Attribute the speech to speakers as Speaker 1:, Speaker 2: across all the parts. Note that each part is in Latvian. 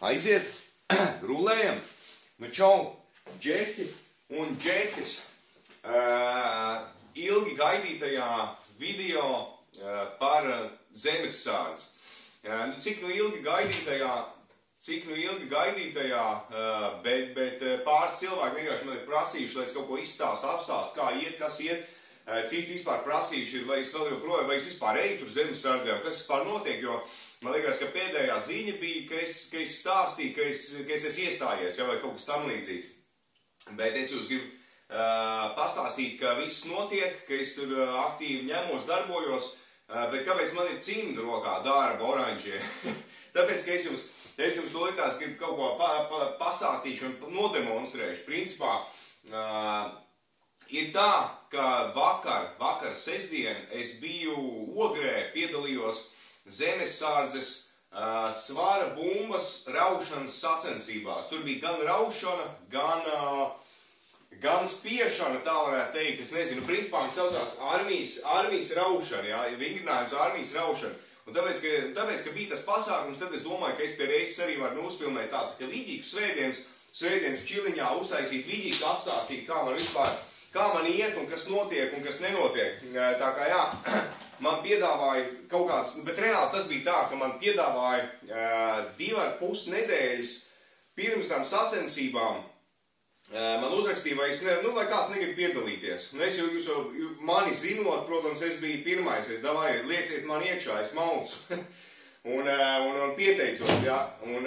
Speaker 1: Aiziet, rulējam. Nu čau, džeki un džekis. Ilgi gaidītajā video par zemessārdzi. Cik nu ilgi gaidītajā, bet pāris cilvēki vienkārši man ir prasījuši, lai es kaut ko izstāstu, apstāstu, kā iet, kas iet. Cits vispār prasījuši ir, vai es vēl joprojām, vai es vispār eju tur zemessārdzē, kas vispār notiek, jo man liekas, ka pēdējā ziņa bija, ka es stāstīju, ka es esmu iestājies, ja, vai kaut kas tam līdzīgs. Bet es jūs gribu pastāstīt, ka viss notiek, ka es tur aktīvi ņemos, darbojos, bet kāpēc man ir cimda rokā darba oranžie? Tāpēc, ka es jums to likās, gribu kaut ko pastāstīšu un nodemonstrēšu. Principā, ir tā, ka vakar sestdien es biju Ogrē, piedalījos zemessārdzes svara bumbas raušanas sacensībās. Tur bija gan raušana, gan spiešana, tā varētu teikt. Es nezinu, principā viņi saucās armijas raušana, jā, vingrinājums armijas raušana. Un tāpēc, ka bija tas pasākums, tad es domāju, ka es pie reizes arī varu uzfilmēt tādu, ka vidīgu svētdienas čiliņā uztaisīt vidīgu, apstāstīt, kā man iet un kas notiek un kas nenotiek. Tā kā jā, man piedāvāja kaut kāds, bet reāli tas bija tā, ka man piedāvāja 2,5 nedēļas pirms tam sacensībām. Man uzrakstīja, vai kāds negrib piedalīties. Un es jūs mani zinot, protams, es biju pirmais, es davāju, lieciet man iekšā, es maucu. un pieteicos, jā. Un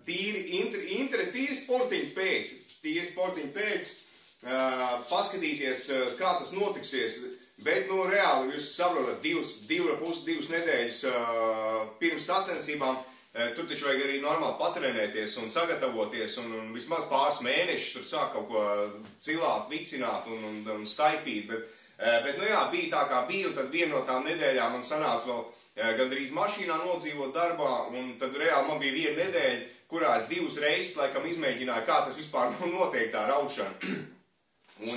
Speaker 1: tīri sportiņu pēc, paskatīties, kā tas notiksies. Bet, reāli, jūs saprotat, 2,5 nedēļas pirms sacensībām, tur taču vajag arī normāli patrenēties un sagatavoties un vismaz pāris mēnešus tur sāk kaut ko cilāt, vicināt un staipīt. Bet jā, bija tā kā bija, un tad viena no tām nedēļām man sanāca vēl gandrīz mašīnā nodzīvot darbā, un tad reāli man bija viena nedēļa, kurā es 2 reizes laikam izmēģināju, kā tas vispār notiek tā raušana. Un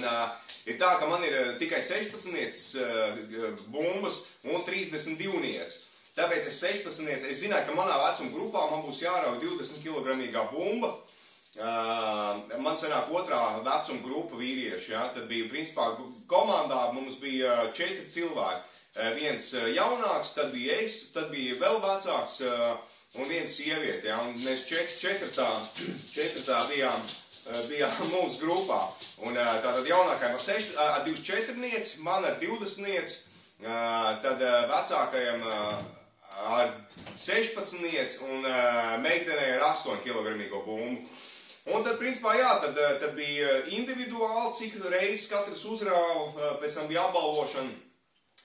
Speaker 1: ir tā, ka man ir tikai 16 bumbas un 32. Tāpēc es 16, es zināju, ka manā vecuma grupā man būs jārauj 20 kg bumba. Man sanāk otrā vecuma grupa vīrieši, ja? Tad bija, principā, komandā mums bija 4 cilvēki. Viens jaunāks, tad bija es, tad bija vēl vecāks un viens sieviete, ja? Un mēs četrtā bijām mūsu grupā. Un tātad jaunākajam ar 24, man ar 20, tad vecākajam ar 16 un meitenei ar 8 kg bumbu. Un tad, principā, jā, tad bija individuāli, cik reizes katrs uzrāva, pēc tam bija apbalvošana.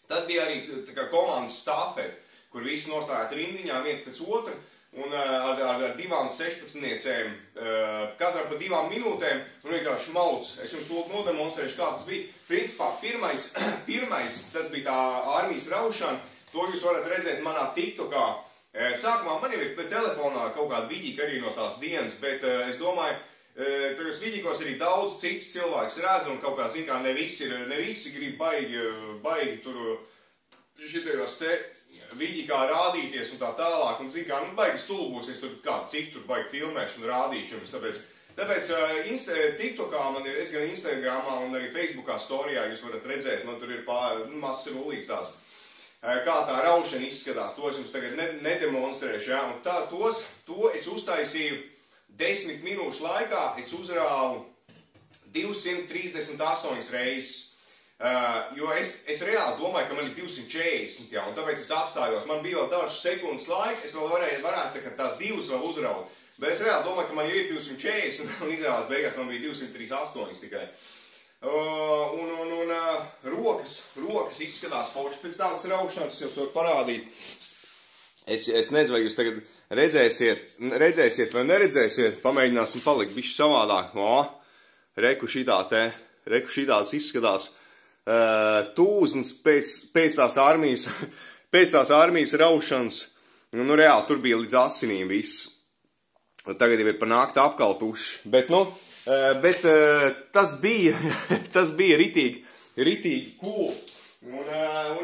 Speaker 1: Tad bija arī tā kā komandas stafete, kur visi nostājās rindiņā viens pēc otra, un ar 2 16, katra pa 2 minūtēm, un vienkārši mauc. Es jums to nodemonstrēšu, kā tas bija. Principā, pirmais, tas bija tā armijas raušana. To jūs varat redzēt manā TikTokā. Sākumā man jau ir telefonā kaut kāda vidīga arī no tās dienas, bet es domāju, tajos vidīgos arī daudz cits cilvēks redz, un kaut kā, zin kā, ne visi grib baigi tur šitajos te vidīgā rādīties un tā tālāk, un zin kā, baigi stulbosies tur kādu citu baigi filmēšu un rādīšu jums, tāpēc TikTokā man ir, es gan Instagramā un arī Facebookā storijā jūs varat redzēt, man tur ir mazs rullīgs tāds. Kā tā raušana izskatās, to es jums tagad nedemonstrēšu, ja? Un to es uztaisīju 10 minūšu laikā, es uzrāvu 238 reizes, jo es reāli domāju, ka man ir 240, ja? Un tāpēc es apstājos, man bija vēl dažas sekundes laika, es vēl varētu tās 2 vēl uzraut, bet es reāli domāju, ka man ir 240, un izrādās beigās man bija 238 tikai. Un rokas izskatās forši pēc tādas raušanas, jums varu parādīt. Es nezinu, vai jūs tagad redzēsiet vai neredzēsiet, pamēģināsim palikt bišķi savādāk. Reku šitāds izskatās tūzns pēc tās armijas raušanas. Reāli, tur bija līdz asinīm viss. Tagad jau ir pa nakti apkaltuši, bet tas bija ritīgi cool. Un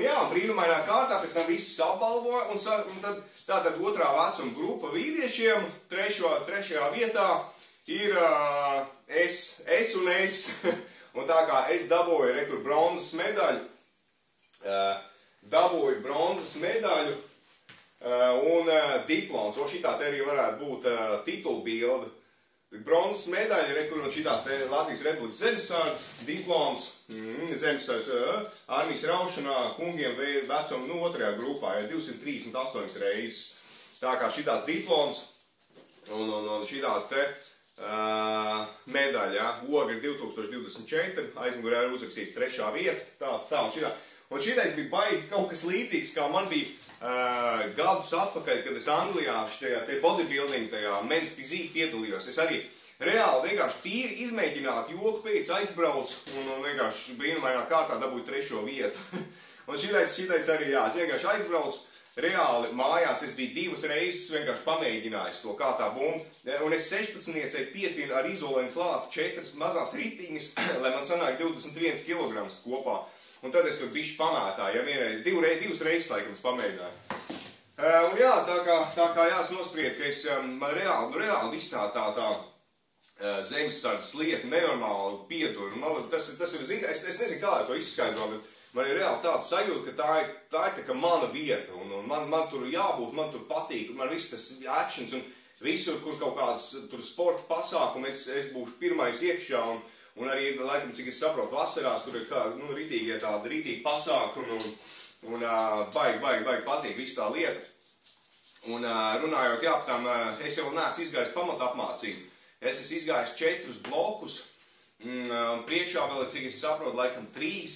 Speaker 1: jā, brīnumainā kārtā pēc tam visus apbalvoja, un tad tātad otrā vecuma grupa vīriešiem, trešajā vietā ir es un es. Un tā kā es dabūju rekur bronzas medaļu, un diploms, o šitā te arī varētu būt titulbilde. Bronzas medaļa, rekur un šitās te Latvijas Republikas zemesardzes, diploms, zemesardzes armijas raušanā kungiem vecuma otrajā grupā, 238 reizes. Tā kā šitās diploms un šitās te medaļa, oga ir 2024, aizmugurē ir uzrakstīts 3. vieta, tā un šitā. Un šitais bija baigi kaut kas līdzīgs, kā man bija gadus atpakaļ, kad es Anglijā šajā bodybuilding, tajā men's fizīki piedalījos. Es arī reāli vienkārši tīri izmēģināt joku pēc aizbraucu un vienkārši brīnumainā kārtā dabūju 3. vietu. Un šitais arī, jā, es vienkārši aizbraucu. Reāli mājās es biju 2 reizes vienkārši pamēģinājis to, kā tā bumba. Un es 16-niecei pietinu ar izolēnu klāt 4 mazās ritiņas, lai man sanāk 21 kg kopā. Un tad es tur bišķi pamētāju, ja divas reizes laikam pamēģināju. Un jā, tā kā jāsnospried, ka man reāli viss tā zemesardzes lieta nenormāli pietur. Tas ir, es nezinu, kā to izskaidro, bet man ir reāli tāda sajūta, ka tā ir tā kā mana vieta, un man tur jābūt, man tur patīk, man viss tas actions, un visur, kur kaut kāds tur sporta pasākumi, es būšu pirmais iekšā, un arī, laikam, cik es saprotu, vasarās tur ir ritīgie tādi rītīgi pasākumi, un baigi patīk viss tā lieta. Un runājot, jā, tam, es jau neesmu izgājis pamatapmācību. Es esmu izgājis 4 blokus, priekšā vēl, cik es saprotu, laikam 3,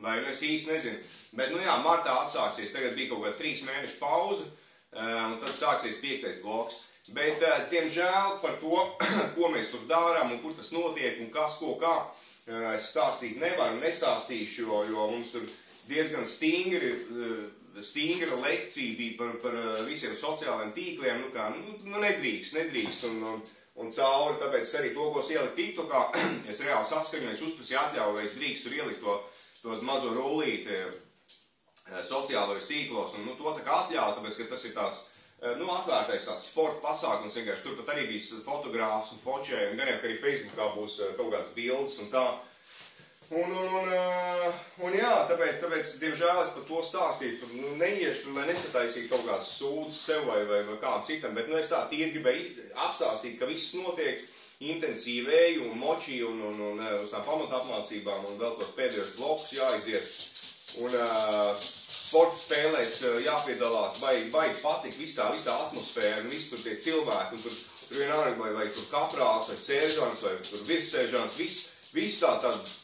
Speaker 1: vai es īsti nezinu. Bet, jā, martā atsāksies, tagad bija kaut kā 3 mēnešu pauze, un tad sāksies 5. bloks. Bet, diemžēl, par to, ko mēs tur dārām un kur tas notiek un kas, ko, kā, es stāstīt nevaru, nestāstīšu, jo mums tur diezgan stingra lekcija bija par visiem sociālajiem tīkliem, nedrīkst, un cauri, tāpēc es arī logos ielikt TikTokā, es reāli saskaņoju, es uzprasīju atļauju, vai es drīkst tur ielikt to mazo rullīti sociālajos tīklos, un to tā kā atļauju, tāpēc, ka tas ir tāds, atvērtais tāds sporta pasākums, vienkārši tur pat arī bija fotogrāfs un fočēji, un gan jau, ka arī Facebookā būs kaut kāds bildes un tā. Un jā, tāpēc, diemžēl, es par to stāstītu, neiešu tur, lai nesataisītu kaut kāds sūdzes sev vai kādam citam, bet, es tā tīri gribēju apstāstīt, ka viss notiek intensīvi eju un moči un uz tām pamatapmācībām un vēl tos pēdējos blokus jāiziet. Un sporta spēlēs jāpiedalās, baigi patīk, viss tā atmosfēra, un viss tur tie cilvēki, un tur vienalga vai tur kaprāls, vai sēžants, vai tur virssēžants, viss tā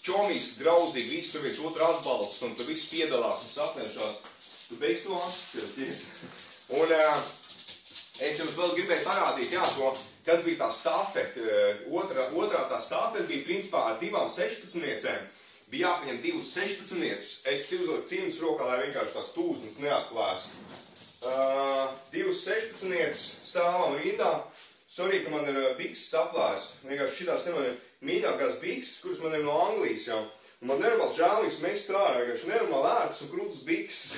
Speaker 1: čomīski, draudzīgi, viss tur viens otru atbalsts, un tur viss piedalās un sacenšās. Tu beigsi to asociēt. Un es jums vēl gribēju parādīt, jā, to, kas bija tā stafete. Otrā tā stafete bija principā ar 2 16-niecēm. Bija jāpaņem 2 16-nieces. Es uzliku cīnus rokā, lai vienkārši tās tūznes neatklāstu. 2 16-nieces stāvam rindā. Sorry, ka man ir bikses aplēs. Vienkārši šitās te man ir mīļākās bikses, kuras man ir no Anglijas jau. Un man nenormāli žēlīgs mest ārā, vienkārši nenormāli ērtas un krūtas bikses.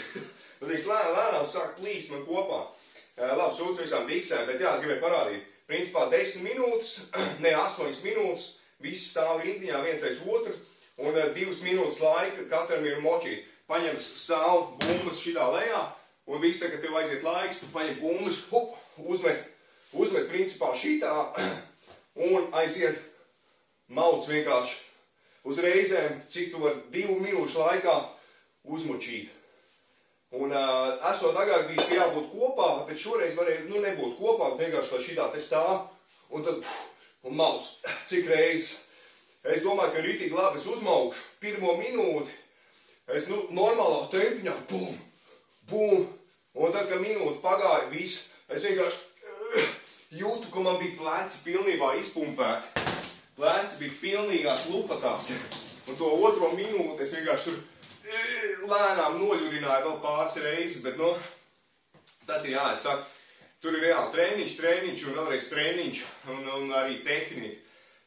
Speaker 1: Tad es lēnām sāk plīst man kopā. Labi, sūdz visām biksēm, bet jā, es gribēju parādīt. Principā 10 minūtes, ne 8 minūtes, visi stāv rindiņā viens aiz otru. Un 2 minūtes laika katram ir močīt. Paņem stāv bumbas šitā lejā, un viss, kad tev aiziet laiks, tu paņem bumbas, uzmet principā šitā, un aiziet mauc vienkārši uz reizēm, cik tu var 2 minūšu laikā uzmočīt. Un esot agrāk bijis, ka jābūt kopā, bet šoreiz varēja nebūt kopā, vienkārši lai šitā te stāv, un tad un mauc, cik reizes. Es domāju, ka ritīgi labi es uzmaukšu 1 minūti, es normālā tempiņā, bum, un tad, kad minūte pagāja, viss, es vienkārši jūtu, ka man bija pleci pilnībā izpumpēti. Pleci bija pilnīgās lupatās, un to 2 minūti es vienkārši tur lēnām noļurināju vēl pāris reizes, bet, tas ir es saku, tur ir reāli treniņš un vēlreiz treniņš un arī tehnika.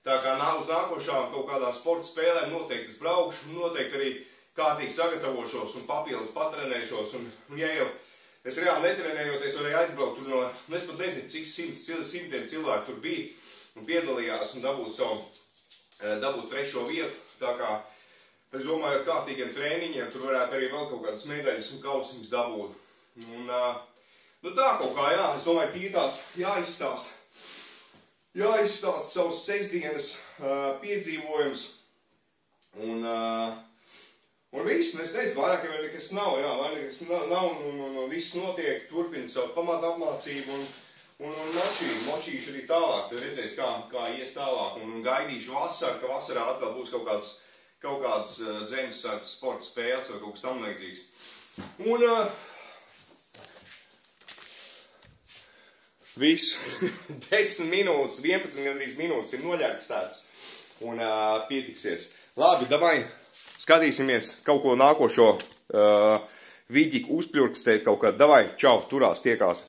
Speaker 1: Tā kā uz nākošām kaut kādām sporta spēlēm noteikti es braukšu, un noteikti arī kārtīgi sagatavošos un papildus patrenēšos. Un ja jau es reāli netrenējoties, varēju aizbraukt tur no, es pat nezinu, cik simtiem cilvēku tur bija un piedalījās un dabūt 3. vietu. Tā kā es domāju, ar kārtīgiem trēniņiem tur varētu arī vēl kaut kādas medaļas un kausiņas dabūt. Un, nu tā kaut kā, jā, es domāju, tīri tāds jāizstāst savus sestdienas piedzīvojums. Un viss, es teicu, vairāk jau nekas nav, jā, vairāk nekas nav, un viss notiek, turpina savu pamatu apmācību, un močīšu arī tālāk, tad redzēs, kā ies tālāk, un gaidīšu vasaru, ka vasarā atkal būs kaut kāds Zemesardzes sporta spēles vai kaut kas tam līdzīgs. Un viss, 10 minūtes, 11 minūtes ir noļērts tāds, un pietiksies. Labi, davai, skatīsimies kaut ko nākošo Viģiku uzpļurkstēt kaut kad. Davai, čau, turās, tiekās.